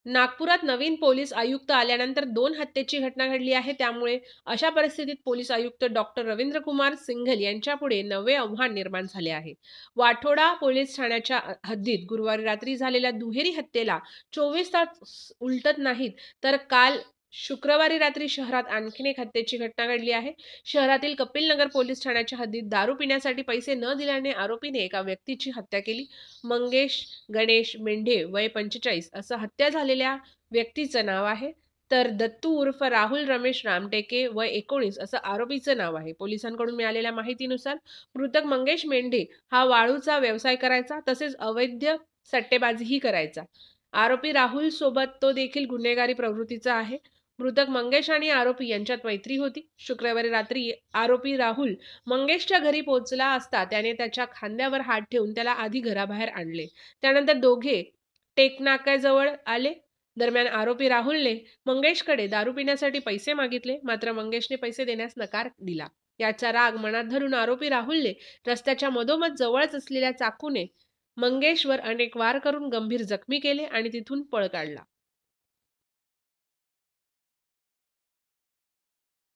नागपुरात नवीन पोलीस आयुक्त आल्यानंतर 2 हत्येची घटना घडली आहे. त्यामुळे अशा परिस्थितीत पोलीस आयुक्त डॉक्टर रवींद्रकुमार सिंघल यांच्यापुढे नवे आव्हान निर्माण झाले आहे. वाठोडा पोलीस ठाण्याच्या हद्दीत गुरुवारी रात्री झालेल्या दुहेरी हत्येला 24 तास उलटत नाहीत, तर काल शुक्रवारी रात्री शहरात आणखीन एक हत्येची घटना घडली आहे. शहरातील कपिलनगर पोलीस ठाण्याच्या हद्दीत दारू पिण्यासाठी पैसे न दिल्याने आरोपीने एका व्यक्तीची हत्या केली. मंगेश गणेश मेंढे वय 45 असं हत्या झालेल्या व्यक्तीचं नाव आहे. तर दत्तू उर्फ राहुल रमेश रामटेके वय 19 असं आरोपीचं नाव आहे. पोलिसांकडून मिळालेल्या माहितीनुसार मृतक मंगेश मेंढे हा वाळूचा व्यवसाय करायचा, तसेच अवैध सट्टेबाजीही करायचा. आरोपी राहुल सोबत तो देखील गुन्हेगारी प्रवृत्तीचा आहे. मृतक मंगेश आणि आरोपी यांच्यात मैत्री होती. शुक्रवारी रात्री आरोपी राहुल मंगेशच्या घरी पोहोचला असता त्याने त्याच्या खांद्यावर हात ठेवून त्याला आधी घराबाहेर आणले. त्यानंतर दोघे टेकनाक्याजवळ आले. दरम्यान आरोपी राहुलने मंगेशकडे दारू पिण्यासाठी पैसे मागितले, मात्र मंगेशने पैसे देण्यास नकार दिला. याचा राग मनात धरून आरोपी राहुलने रस्त्याच्या मधोमध जवळच असलेल्या चाकूने मंगेशवर अनेक वार करून गंभीर जखमी केले आणि तिथून पळ काढला.